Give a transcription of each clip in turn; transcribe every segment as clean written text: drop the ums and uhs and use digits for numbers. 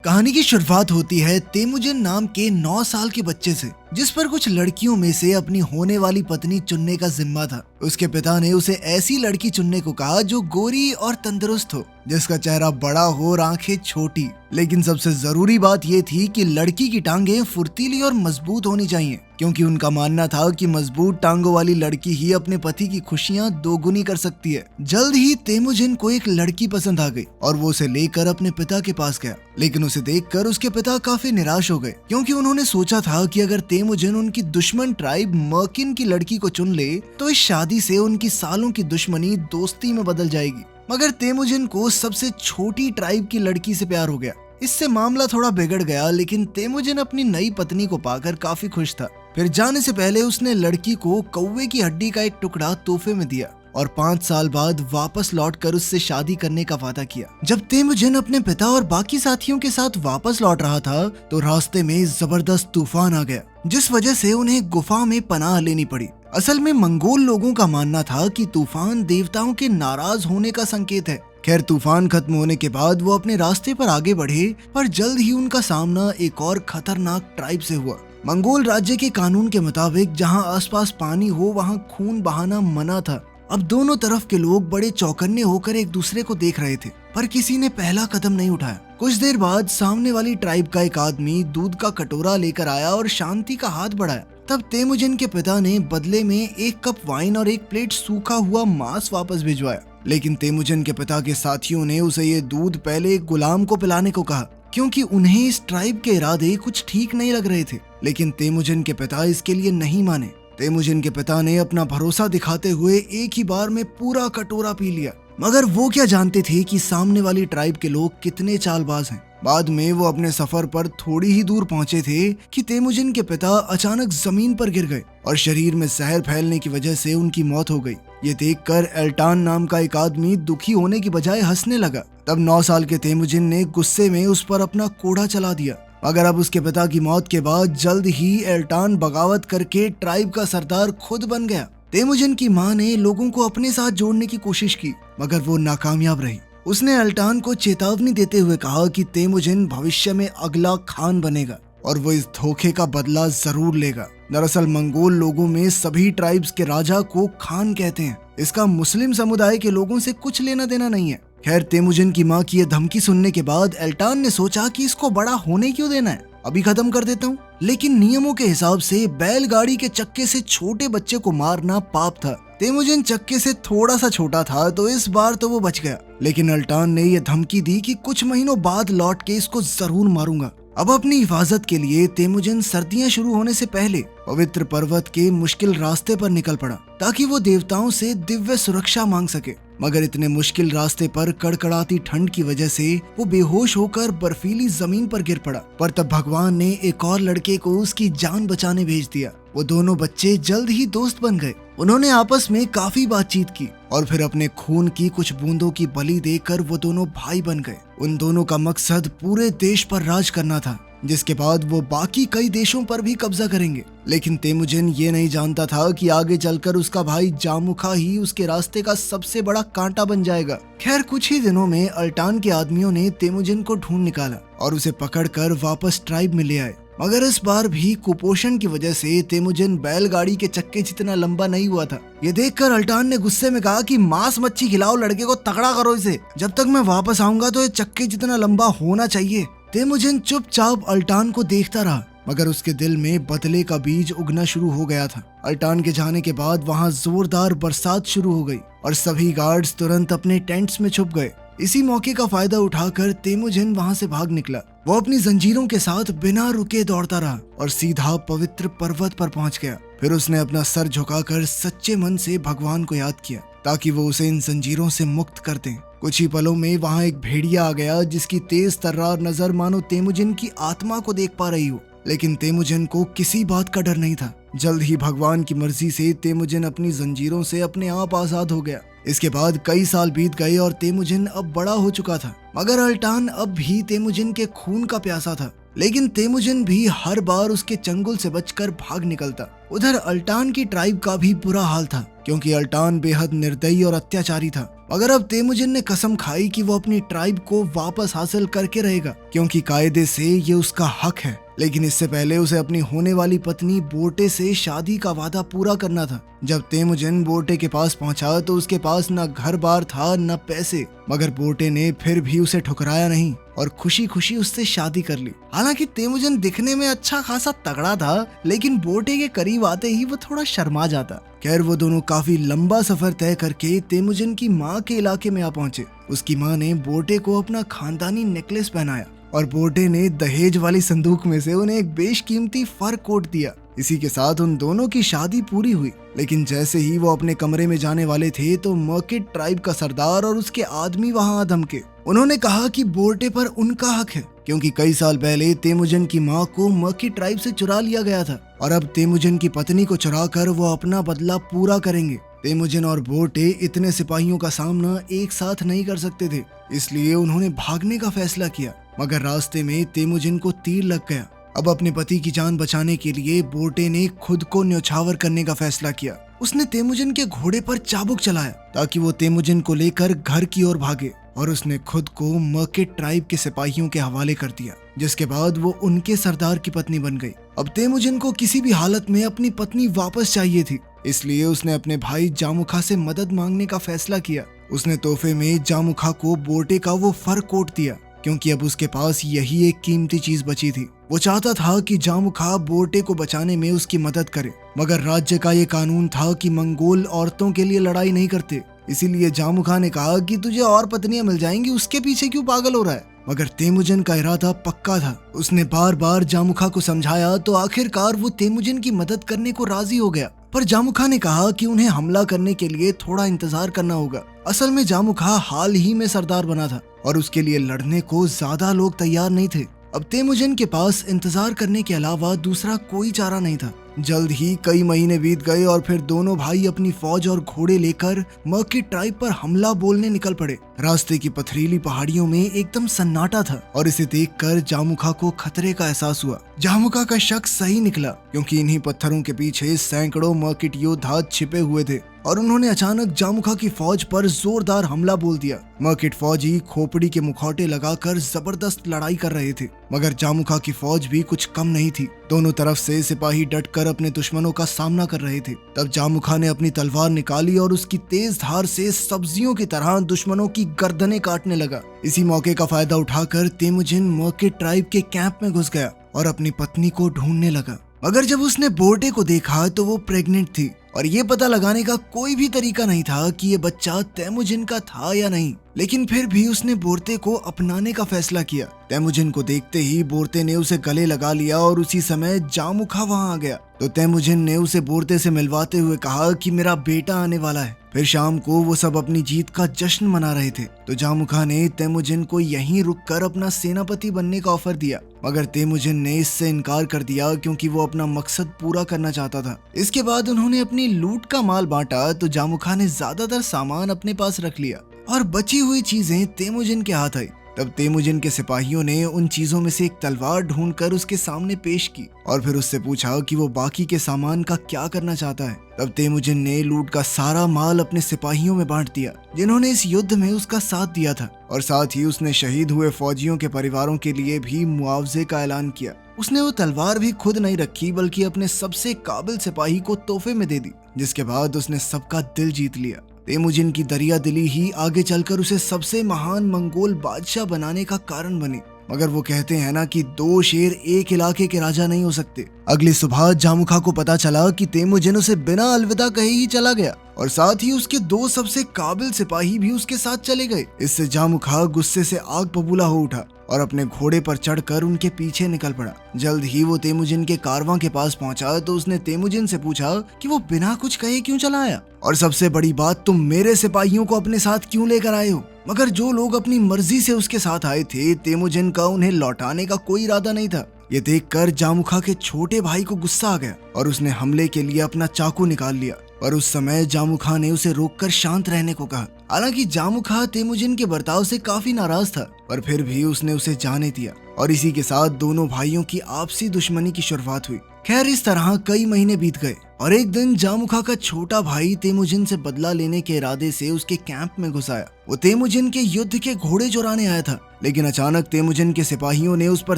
कहानी की शुरुआत होती है तेमुजिन नाम के 9 साल के बच्चे से, जिस पर कुछ लड़कियों में से अपनी होने वाली पत्नी चुनने का जिम्मा था। उसके पिता ने उसे ऐसी लड़की चुनने को कहा जो गोरी और तंदुरुस्त हो, जिसका चेहरा बड़ा हो और आंखें छोटी। लेकिन सबसे जरूरी बात ये थी कि लड़की की टांगें फुर्तीली और मजबूत होनी चाहिए, क्योंकि उनका मानना था कि मजबूत टांगों वाली लड़की ही अपने पति की खुशियां दोगुनी कर सकती है। जल्द ही तेमुजिन को एक लड़की पसंद आ गई और वो उसे लेकर अपने पिता के पास गया। लेकिन उसे देखकर उसके पिता काफी निराश हो गए, क्योंकि उन्होंने सोचा था कि अगर तेमुजिन उनकी दुश्मन ट्राइब मर्किन की लड़की को चुन ले तो इस शादी से उनकी सालों की दुश्मनी दोस्ती में बदल जाएगी। मगर तेमुजिन को सबसे छोटी ट्राइब की लड़की से प्यार हो गया। इससे मामला थोड़ा बिगड़ गया, लेकिन तेमुजिन अपनी नई पत्नी को पाकर काफी खुश था। फिर जाने से पहले उसने लड़की को कौवे की हड्डी का एक टुकड़ा तोहफे में दिया और 5 साल बाद वापस लौटकर उससे शादी करने का वादा किया। जब तेमुजिन अपने पिता और बाकी साथियों के साथ वापस लौट रहा था तो रास्ते में जबरदस्त तूफान आ गया, जिस वजह से उन्हें गुफा में पनाह लेनी पड़ी। असल में मंगोल लोगों का मानना था कि तूफान देवताओं के नाराज होने का संकेत है। खैर, तूफान खत्म होने के बाद वो अपने रास्ते पर आगे बढ़े, पर जल्द ही उनका सामना एक और खतरनाक ट्राइब से हुआ। मंगोल राज्य के कानून के मुताबिक जहाँ आसपास पानी हो वहाँ खून बहाना मना था। अब दोनों तरफ के लोग बड़े चौकन्ने होकर एक दूसरे को देख रहे थे, पर किसी ने पहला कदम नहीं उठाया। कुछ देर बाद सामने वाली ट्राइब का एक आदमी दूध का कटोरा लेकर आया और शांति का हाथ बढ़ाया। तब तेमुजिन के पिता ने बदले में 1 कप वाइन और 1 प्लेट सूखा हुआ मांस वापस भिजवाया। लेकिन तेमुजिन के पिता के साथियों ने उसे ये दूध पहले एक गुलाम को पिलाने को कहा, क्योंकि उन्हें इस ट्राइब के इरादे कुछ ठीक नहीं लग रहे थे। लेकिन तेमुजिन के पिता इसके लिए नहीं माने। तेमुजिन के पिता ने अपना भरोसा दिखाते हुए एक ही बार में पूरा कटोरा पी लिया। मगर वो क्या जानते थे कि सामने वाली ट्राइब के लोग कितने चालबाज हैं। बाद में वो अपने सफर पर थोड़ी ही दूर पहुंचे थे कि तेमुजिन के पिता अचानक जमीन पर गिर गए और शरीर में जहर फैलने की वजह से उनकी मौत हो गई। ये देखकर एल्टान नाम का एक आदमी दुखी होने की बजाय हंसने लगा। तब 9 साल के तेमुजिन ने गुस्से में उस पर अपना कोड़ा चला दिया। मगर अब उसके पिता की मौत के बाद जल्द ही एल्टान बगावत करके ट्राइब का सरदार खुद बन गया। तेमुजिन की मां ने लोगों को अपने साथ जोड़ने की कोशिश की, मगर वो नाकामयाब रही। उसने एल्टान को चेतावनी देते हुए कहा कि तेमुजिन भविष्य में अगला खान बनेगा और वो इस धोखे का बदला जरूर लेगा। दरअसल मंगोल लोगों में सभी ट्राइब्स के राजा को खान कहते हैं। इसका मुस्लिम समुदाय के लोगों से कुछ लेना देना नहीं है। खैर, तेमुजिन की मां की यह धमकी सुनने के बाद एल्टान ने सोचा कि इसको बड़ा होने क्यों देना है, अभी खत्म कर देता हूँ। लेकिन नियमों के हिसाब से बैलगाड़ी के चक्के से छोटे बच्चे को मारना पाप था। तेमुजिन चक्के से थोड़ा सा छोटा था तो इस बार तो वो बच गया। लेकिन एल्टान ने यह धमकी दी कि कुछ महीनों बाद लौट के इसको जरूर मारूंगा। अब अपनी हिफाजत के लिए तेमुजिन सर्दियां शुरू होने से पहले पवित्र पर्वत के मुश्किल रास्ते पर निकल पड़ा, ताकि वो देवताओं से दिव्य सुरक्षा मांग सके। मगर इतने मुश्किल रास्ते पर कड़कड़ाती ठंड की वजह से वो बेहोश होकर बर्फीली जमीन पर गिर पड़ा। पर तब भगवान ने एक और लड़के को उसकी जान बचाने भेज दिया। वो दोनों बच्चे जल्द ही दोस्त बन गए। उन्होंने आपस में काफी बातचीत की और फिर अपने खून की कुछ बूंदों की बलि देकर वो दोनों भाई बन गए। उन दोनों का मकसद पूरे देश पर राज करना था, जिसके बाद वो बाकी कई देशों पर भी कब्जा करेंगे। लेकिन तेमुजिन ये नहीं जानता था कि आगे चलकर उसका भाई जामुखा ही उसके रास्ते का सबसे बड़ा कांटा बन जाएगा। खैर, कुछ ही दिनों में अल्टान के आदमियों ने तेमुजिन को ढूंढ निकाला और उसे पकड़कर वापस ट्राइब में ले आए। मगर इस बार भी कुपोषण की वजह से तेमुजिन बैलगाड़ी के चक्के जितना लंबा नहीं हुआ था। ये देखकर अल्टान ने गुस्से में कहा कि मांस मच्छी खिलाओ, लड़के को तगड़ा करो इसे। जब तक मैं वापस आऊंगा तो ये चक्के जितना लंबा होना चाहिए। तेमुजिन चुपचाप अल्टान को देखता रहा, मगर उसके दिल में बदले का बीज उगना शुरू हो गया था। अल्टान के जाने के बाद वहाँ जोरदार बरसात शुरू हो गई और सभी गार्ड्स तुरंत अपने टेंट्स में छुप गए। इसी मौके का फायदा उठाकर तेमुजिन वहाँ से भाग निकला। वो अपनी जंजीरों के साथ बिना रुके दौड़ता रहा और सीधा पवित्र पर्वत पर पहुँच गया। फिर उसने अपना सर झुकाकर सच्चे मन से भगवान को याद किया, ताकि वो उसे इन जंजीरों से मुक्त कर दें। कुछ ही पलों में वहाँ एक भेड़िया आ गया, जिसकी तेज तर्रार नजर मानो तेमुजिन की आत्मा को देख पा रही हो। लेकिन तेमुजिन को किसी बात का डर नहीं था। जल्द ही भगवान की मर्जी से तेमुजिन अपनी जंजीरों से अपने आप आजाद हो गया। इसके बाद कई साल बीत गए और तेमुजिन अब बड़ा हो चुका था। मगर अल्टान अब भी तेमुजिन के खून का प्यासा था। लेकिन तेमुजिन भी हर बार उसके चंगुल से बचकर भाग निकलता। उधर अल्टान की ट्राइब का भी बुरा हाल था, क्योंकि अल्टान बेहद निर्दयी और अत्याचारी था। मगर अब तेमुजिन ने कसम खाई कि वो अपनी ट्राइब को वापस हासिल करके रहेगा, क्योंकि कायदे से ये उसका हक है। लेकिन इससे पहले उसे अपनी होने वाली पत्नी बोर्टे से शादी का वादा पूरा करना था। जब तेमुजिन बोर्टे के पास पहुंचा तो उसके पास न घर बार था न पैसे, मगर बोर्टे ने फिर भी उसे ठुकराया नहीं और खुशी खुशी उससे शादी कर ली। हालांकि तेमुजिन दिखने में अच्छा खासा तगड़ा था, लेकिन बोर्टे के करीब आते ही वो थोड़ा शर्मा जाता। खैर वो दोनों काफी लंबा सफर तय करके तेमुजिन की माँ के इलाके में आ पहुंचे। उसकी माँ ने बोर्टे को अपना खानदानी नेकलेस पहनाया और बोर्टे ने दहेज वाली संदूक में से उन्हें एक बेशकीमती फर कोट दिया। इसी के साथ उन दोनों की शादी पूरी हुई। लेकिन जैसे ही वो अपने कमरे में जाने वाले थे तो मर्किट ट्राइब का सरदार और उसके आदमी वहां धमके। उन्होंने कहा कि बोर्टे पर उनका हक है, क्योंकि कई साल पहले तेमुजिन की माँ को मर्किट ट्राइब से चुरा लिया गया था और अब तेमुजिन की पत्नी को चुराकर वो अपना बदला पूरा करेंगे। तेमुजिन और बोर्टे इतने सिपाहियों का सामना एक साथ नहीं कर सकते थे, इसलिए उन्होंने भागने का फैसला किया। मगर रास्ते में तेमुजिन को तीर लग गया। अब अपने पति की जान बचाने के लिए बोर्टे ने खुद को न्योछावर करने का फैसला किया। उसने तेमुजिन के घोड़े पर चाबुक चलाया ताकि वो तेमुजिन को लेकर घर की ओर भागे और उसने खुद को मर्किट ट्राइब के सिपाहियों के हवाले कर दिया, जिसके बाद वो उनके सरदार की पत्नी बन गई। अब तेमुजिन को किसी भी हालत में अपनी पत्नी वापस चाहिए थी, इसलिए उसने अपने भाई जामुखा से मदद मांगने का फैसला किया। उसने तोहफे में जामुखा को बोर्टे का वो फर कोट दिया, क्योंकि अब उसके पास यही एक कीमती चीज बची थी। वो चाहता था कि जामुखा बोर्टे को बचाने में उसकी मदद करे, मगर राज्य का ये कानून था कि मंगोल औरतों के लिए लड़ाई नहीं करते। इसीलिए जामुखा ने कहा कि तुझे और पत्नियां मिल जाएंगी, उसके पीछे क्यों पागल हो रहा है। मगर तेमुजिन का इरादा पक्का था। उसने बार बार जामुखा को समझाया तो आखिरकार वो तेमुजिन की मदद करने को राजी हो गया। पर जामुखा ने कहा कि उन्हें हमला करने के लिए थोड़ा इंतजार करना होगा। असल में जामुखा हाल ही में सरदार बना था और उसके लिए लड़ने को ज्यादा लोग तैयार नहीं थे। अब तेमुजिन के पास इंतजार करने के अलावा दूसरा कोई चारा नहीं था। जल्द ही कई महीने बीत गए और फिर दोनों भाई अपनी फौज और घोड़े लेकर मर्किट ट्राइब पर हमला बोलने निकल पड़े। रास्ते की पथरीली पहाड़ियों में एकदम सन्नाटा था और इसे देखकर जामुखा को खतरे का एहसास हुआ। जामुखा का शक सही निकला, क्योंकि इन्हीं पत्थरों के पीछे सैकड़ों मर्किट योद्धा छिपे हुए थे और उन्होंने अचानक जामुखा की फौज पर जोरदार हमला बोल दिया। मर्किट फौजी खोपड़ी के मुखौटे लगाकर जबरदस्त लड़ाई कर रहे थे, मगर जामुखा की फौज भी कुछ कम नहीं थी। दोनों तरफ से सिपाही डटकर अपने दुश्मनों का सामना कर रहे थे। तब जामुखा ने अपनी तलवार निकाली और उसकी तेज धार से सब्जियों की तरह दुश्मनों की गर्दनें काटने लगा। इसी मौके का फायदा उठाकर तेमुजिन मर्किट ट्राइब के कैंप में घुस गया और अपनी पत्नी को ढूंढने लगा। मगर जब उसने बोर्टे को देखा तो वो प्रेग्नेंट थी और ये पता लगाने का कोई भी तरीका नहीं था कि ये बच्चा तेमुजिन का था या नहीं। लेकिन फिर भी उसने बोर्ते को अपनाने का फैसला किया। तेमुजिन को देखते ही बोर्ते ने उसे गले लगा लिया और उसी समय जामुखा वहां आ गया तो तेमुजिन ने उसे बोर्ते से मिलवाते हुए कहा कि मेरा बेटा आने वाला है। फिर शाम को वो सब अपनी जीत का जश्न मना रहे थे तो जामुखा ने तेमुजिन को यहीं रुककर अपना सेनापति बनने का ऑफर दिया, मगर तेमुजिन ने इससे इनकार कर दिया क्योंकि वो अपना मकसद पूरा करना चाहता था। इसके बाद उन्होंने अपनी लूट का माल बांटा तो जामुखा ने ज्यादातर सामान अपने पास रख लिया और बची हुई चीजें तेमुजिन के हाथ आई। तब तेमुजिन के सिपाहियों ने उन चीजों में से एक तलवार ढूंढकर उसके सामने पेश की और फिर उससे पूछा कि वो बाकी के सामान का क्या करना चाहता है। तब तेमुजिन ने लूट का सारा माल अपने सिपाहियों में बांट दिया जिन्होंने इस युद्ध में उसका साथ दिया था, और साथ ही उसने शहीद हुए फौजियों के परिवारों के लिए भी मुआवजे का ऐलान किया। उसने वो तलवार भी खुद नहीं रखी बल्कि अपने सबसे काबिल सिपाही को तोहफे में दे दी, जिसके बाद उसने सबका दिल जीत लिया। तेमुजिन की दरिया दिली ही आगे चलकर उसे सबसे महान मंगोल बादशाह बनाने का कारण बनी। मगर वो कहते हैं ना कि दो शेर एक इलाके के राजा नहीं हो सकते। अगली सुबह जामुखा को पता चला कि तेमुजिन उसे बिना अलविदा कहे ही चला गया और साथ ही उसके दो सबसे काबिल सिपाही भी उसके साथ चले गए। इससे जामुखा गुस्से से आग बबूला हो उठा और अपने घोड़े पर चढ़कर उनके पीछे निकल पड़ा। जल्द ही वो तेमुजिन के कारवां के पास पहुंचा तो उसने तेमुजिन से पूछा कि वो बिना कुछ कहे क्यों चला आया, और सबसे बड़ी बात, तुम मेरे सिपाहियों को अपने साथ क्यों लेकर आए हो। मगर जो लोग अपनी मर्जी से उसके साथ आए थे, तेमुजिन का उन्हें लौटाने का कोई इरादा नहीं था। ये देखकर जामुखा के छोटे भाई को गुस्सा आ गया और उसने हमले के लिए अपना चाकू निकाल लिया, पर उस समय जामुखा ने उसे रोककर शांत रहने को कहा। हालांकि जामुखा तेमुजिन के बर्ताव से काफी नाराज था, पर फिर भी उसने उसे जाने दिया और इसी के साथ दोनों भाइयों की आपसी दुश्मनी की शुरुआत हुई। खैर, इस तरह कई महीने बीत गए और एक दिन जामुखा का छोटा भाई तेमुजिन से बदला लेने के इरादे से उसके कैंप में घुस आया। वो तेमुजिन के युद्ध के घोड़े चुराने आया था, लेकिन अचानक तेमुजिन के सिपाहियों ने उस पर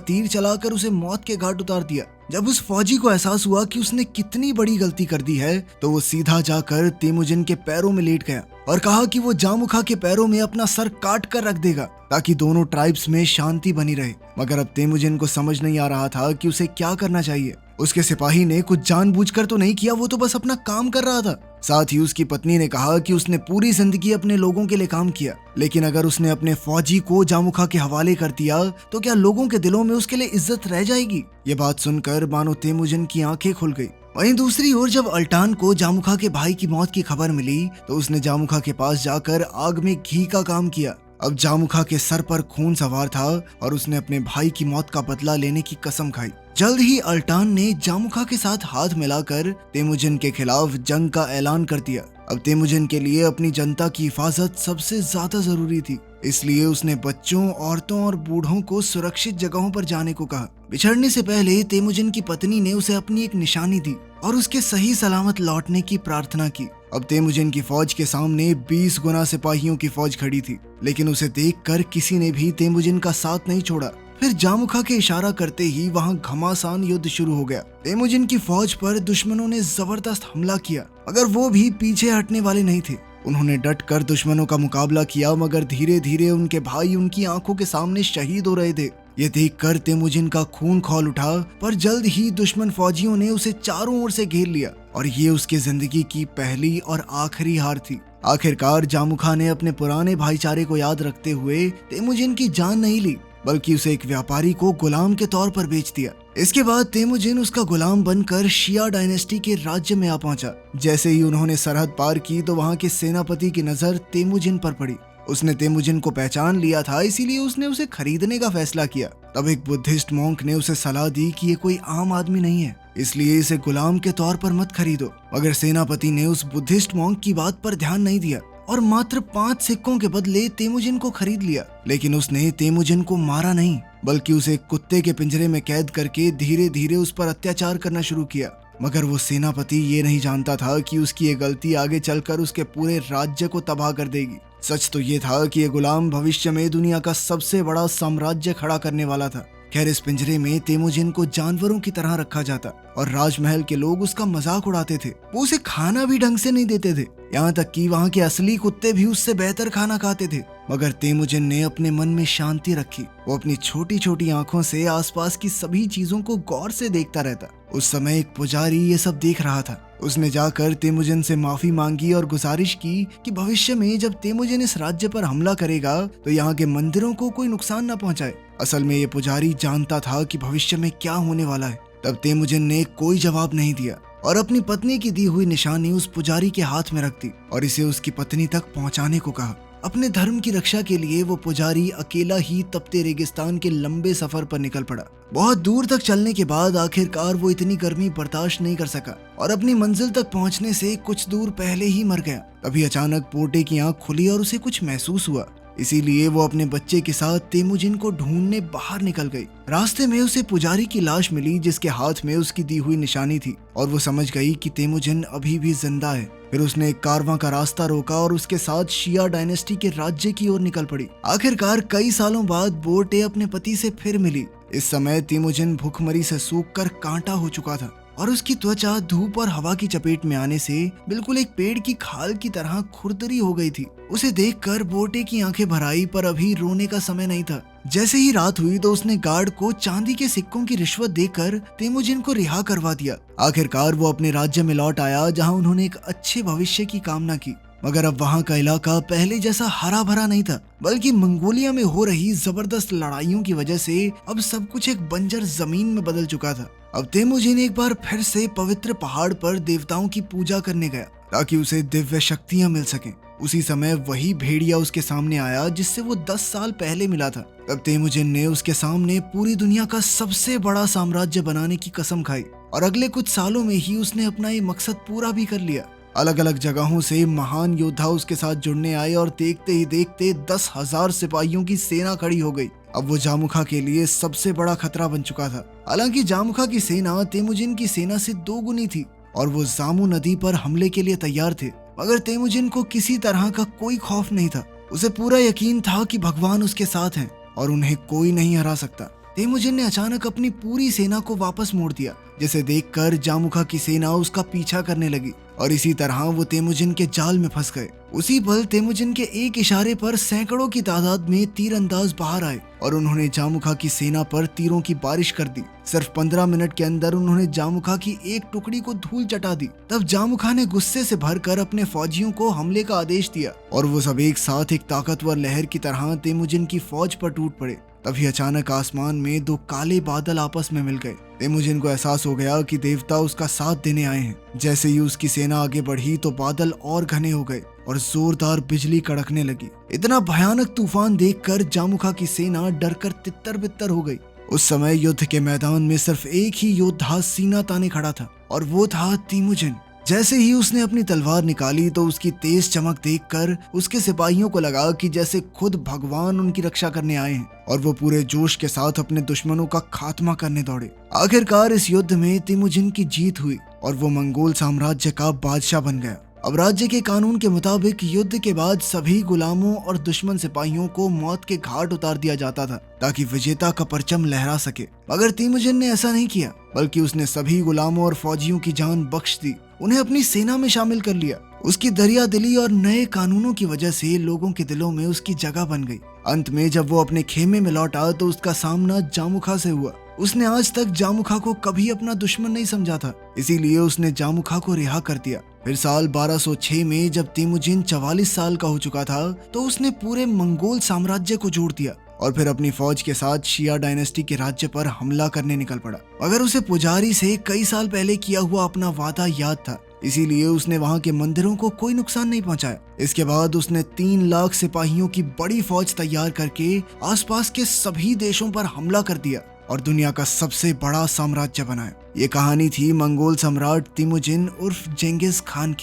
तीर चलाकर उसे मौत के घाट उतार दिया। जब उस फौजी को एहसास हुआ कि उसने कितनी बड़ी गलती कर दी है, तो वो सीधा जाकर तेमुजिन के पैरों में लेट गया और कहा कि वो जामुखा के पैरों में अपना सर काट कर रख देगा ताकि दोनों ट्राइब्स में शांति बनी रहे। मगर अब तेमुजिन को समझ नहीं आ रहा था कि उसे क्या करना चाहिए। उसके सिपाही ने कुछ जानबूझकर तो नहीं किया, वो तो बस अपना काम कर रहा था। साथ ही उसकी पत्नी ने कहा कि उसने पूरी जिंदगी अपने लोगों के लिए काम किया, लेकिन अगर उसने अपने फौजी को जामुखा के हवाले कर दिया तो क्या लोगों के दिलों में उसके लिए इज्जत रह जाएगी। ये बात सुनकर मानो तेमुजिन की आंखें खुल गई। वहीं दूसरी ओर जब अल्टान को जामुखा के भाई की मौत की खबर मिली तो उसने जामुखा के पास जाकर आग में घी का काम किया। अब जामुखा के सर पर खून सवार था और उसने अपने भाई की मौत का बदला लेने की कसम खाई। जल्द ही अल्टान ने जामुखा के साथ हाथ मिलाकर तेमुजिन के खिलाफ जंग का ऐलान कर दिया। अब तेमुजिन के लिए अपनी जनता की हिफाजत सबसे ज्यादा जरूरी थी, इसलिए उसने बच्चों, औरतों और बूढ़ों को सुरक्षित जगहों पर जाने को कहा। बिछड़ने से पहले तेमुजिन की पत्नी ने उसे अपनी एक निशानी दी और उसके सही सलामत लौटने की प्रार्थना की। अब तेमुजिन की फौज के सामने 20 गुना सिपाहियों की फौज खड़ी थी, लेकिन उसे देखकर किसी ने भी तेमुजिन का साथ नहीं छोड़ा। फिर जामुखा के इशारा करते ही वहां घमासान युद्ध शुरू हो गया। तेमुजिन की फौज पर दुश्मनों ने जबरदस्त हमला किया, मगर वो भी पीछे हटने वाले नहीं थे। उन्होंने डट कर दुश्मनों का मुकाबला किया, मगर धीरे धीरे उनके भाई उनकी आंखों के सामने शहीद हो रहे थे। ये देखकर तेमुजिन का खून खौल उठा, पर जल्द ही दुश्मन फौजियों ने उसे चारों ओर से घेर लिया और ये उसकी जिंदगी की पहली और आखिरी हार थी। आखिरकार जामुखा ने अपने पुराने भाईचारे को याद रखते हुए तेमुजिन की जान नहीं ली, बल्कि उसे एक व्यापारी को गुलाम के तौर पर बेच दिया। इसके बाद तेमुजिन उसका गुलाम बनकर शिया डायनेस्टी के राज्य में आ पहुंचा। जैसे ही उन्होंने सरहद पार की तो वहां के सेनापति की नजर तेमुजिन पर पड़ी। उसने तेमुजिन को पहचान लिया था, इसीलिए उसने उसे खरीदने का फैसला किया। तब एक बुद्धिस्ट मॉन्क ने उसे सलाह दी कि ये कोई आम आदमी नहीं है, इसलिए इसे गुलाम के तौर पर मत खरीदो। मगर सेनापति ने उस बुद्धिस्ट मॉन्क की बात पर ध्यान नहीं दिया और मात्र 5 सिक्कों के बदले तेमुजिन को खरीद लिया। लेकिन उसने तेमुजिन को मारा नहीं, बल्कि उसे कुत्ते के पिंजरे में कैद करके धीरे धीरे उस पर अत्याचार करना शुरू किया। मगर वो सेनापति ये नहीं जानता था कि उसकी ये गलती आगे चलकर उसके पूरे राज्य को तबाह कर देगी। सच तो ये था कि ये गुलाम भविष्य में दुनिया का सबसे बड़ा साम्राज्य खड़ा करने वाला था। खैर, इस पिंजरे में तेमुजिन को जानवरों की तरह रखा जाता और राजमहल के लोग उसका मजाक उड़ाते थे। वो उसे खाना भी ढंग से नहीं देते थे, यहाँ तक कि वहाँ के असली कुत्ते भी उससे बेहतर खाना खाते थे। मगर तेमुजिन ने अपने मन में शांति रखी। वो अपनी छोटी छोटी आंखों से आसपास की सभी चीजों को गौर से देखता रहता। उस समय एक पुजारी ये सब देख रहा था। उसने जाकर तेमुजिन से माफी मांगी और गुजारिश की कि भविष्य में जब तेमुजिन इस राज्य पर हमला करेगा तो यहाँ के मंदिरों को कोई नुकसान न पहुँचाए। असल में ये पुजारी जानता था कि भविष्य में क्या होने वाला है। तब तेमुजिन ने कोई जवाब नहीं दिया और अपनी पत्नी की दी हुई निशानी उस पुजारी के हाथ में रख दी और इसे उसकी पत्नी तक पहुँचाने को कहा। अपने धर्म की रक्षा के लिए वो पुजारी अकेला ही तपते रेगिस्तान के लंबे सफर पर निकल पड़ा। बहुत दूर तक चलने के बाद आखिरकार वो इतनी गर्मी बर्दाश्त नहीं कर सका और अपनी मंजिल तक पहुंचने से कुछ दूर पहले ही मर गया। तभी अचानक पोटे की आंख खुली और उसे कुछ महसूस हुआ, इसीलिए वो अपने बच्चे के साथ तेमुजिन को ढूंढने बाहर निकल गई। रास्ते में उसे पुजारी की लाश मिली जिसके हाथ में उसकी दी हुई निशानी थी और वो समझ गई कि तेमुजिन अभी भी जिंदा है। फिर उसने एक कारवां का रास्ता रोका और उसके साथ शिया डायनेस्टी के राज्य की ओर निकल पड़ी। आखिरकार कई सालों बाद बोटे अपने पति से फिर मिली। इस समय तेमुजिन भूखमरी से सूखकर कांटा हो चुका था और उसकी त्वचा धूप और हवा की चपेट में आने से बिल्कुल एक पेड़ की खाल की तरह खुरदरी हो गई थी। उसे देखकर बोटे की आंखें भर आई, पर अभी रोने का समय नहीं था। जैसे ही रात हुई तो उसने गार्ड को चांदी के सिक्कों की रिश्वत देकर तेमुजिन को रिहा करवा दिया। आखिरकार वो अपने राज्य में लौट आया जहां उन्होंने एक अच्छे भविष्य की कामना की। मगर अब वहां का इलाका पहले जैसा हरा भरा नहीं था, बल्कि मंगोलिया में हो रही जबरदस्त लड़ाइयों की वजह से अब सब कुछ एक बंजर जमीन में बदल चुका था। अब तेमुजिन एक बार फिर से पवित्र पहाड़ पर देवताओं की पूजा करने गया ताकि उसे दिव्य शक्तियां मिल सकें। उसी समय वही भेड़िया उसके सामने आया जिससे वो 10 साल पहले मिला था। तब तेमुजिन ने उसके सामने पूरी दुनिया का सबसे बड़ा साम्राज्य बनाने की कसम खाई और अगले कुछ सालों में ही उसने अपना ये मकसद पूरा भी कर लिया। अलग अलग जगहों से महान योद्धा उसके साथ जुड़ने आए और देखते ही देखते 10,000 सिपाहियों की सेना खड़ी हो गई। अब वो जामुखा के लिए सबसे बड़ा खतरा बन चुका था। हालांकि जामुखा की सेना तेमुजिन की सेना से 2 गुनी थी, और वो जामू नदी पर हमले के लिए तैयार थे। मगर तेमुजिन को किसी तरह का कोई खौफ नहीं था। उसे पूरा यकीन था कि भगवान उसके साथ हैं और उन्हें कोई नहीं हरा सकता। तेमुजिन ने अचानक अपनी पूरी सेना को वापस मोड़ दिया, जिसे देखकर जामुखा की सेना उसका पीछा करने लगी और इसी तरह वो तेमुजिन के जाल में फंस गए। उसी पल तेमुजिन के एक इशारे पर सैकड़ों की तादाद में तीरंदाज बाहर आए और उन्होंने जामुखा की सेना पर तीरों की बारिश कर दी। सिर्फ 15 मिनट के अंदर उन्होंने जामुखा की एक टुकड़ी को धूल चटा दी। तब जामुखा ने गुस्से से भरकर अपने फौजियों को हमले का आदेश दिया और वो सब एक साथ एक ताकतवर लहर की तरह तेमुजिन की फौज पर टूट पड़े। तभी अचानक आसमान में दो काले बादल आपस में मिल गए। तेमुजिन को एहसास हो गया कि देवता उसका साथ देने आए हैं। जैसे ही उसकी सेना आगे बढ़ी तो बादल और घने हो गए और जोरदार बिजली कड़कने लगी। इतना भयानक तूफान देखकर जामुखा की सेना डरकर तितर बितर हो गई। उस समय युद्ध के मैदान में सिर्फ एक ही योद्धा सीना ताने खड़ा था और वो था तेमुजिन। जैसे ही उसने अपनी तलवार निकाली तो उसकी तेज चमक देखकर उसके सिपाहियों को लगा कि जैसे खुद भगवान उनकी रक्षा करने आए हैं और वो पूरे जोश के साथ अपने दुश्मनों का खात्मा करने दौड़े। आखिरकार इस युद्ध में तेमुजिन की जीत हुई और वो मंगोल साम्राज्य का बादशाह बन गया। अब राज्य के कानून के मुताबिक युद्ध के बाद सभी गुलामों और दुश्मन सिपाहियों को मौत के घाट उतार दिया जाता था ताकि विजेता का परचम लहरा सके। मगर तेमुजिन ने ऐसा नहीं किया, बल्कि उसने सभी गुलामों और फौजियों की जान बख्श दी, उन्हें अपनी सेना में शामिल कर लिया। उसकी दरिया दिली और नए कानूनों की वजह से लोगों के दिलों में उसकी जगह बन गई। अंत में जब वो अपने खेमे में लौटा तो उसका सामना जामुखा से हुआ। उसने आज तक जामुखा को कभी अपना दुश्मन नहीं समझा था, इसीलिए उसने जामुखा को रिहा कर दिया। फिर साल 1206 में जब तेमुजिन 44 साल का हो चुका था तो उसने पूरे मंगोल साम्राज्य को जोड़ दिया और फिर अपनी फौज के साथ शिया डायनेस्टी के राज्य पर हमला करने निकल पड़ा। मगर उसे पुजारी से कई साल पहले किया हुआ अपना वादा याद था, इसीलिए उसने वहां के मंदिरों को कोई नुकसान नहीं पहुंचाया। इसके बाद उसने 3 लाख सिपाहियों की बड़ी फौज तैयार करके आसपास के सभी देशों पर हमला कर दिया और दुनिया का सबसे बड़ा साम्राज्य बनाया। ये कहानी थी मंगोल सम्राट तेमुजिन उर्फ जेंगिस खान की।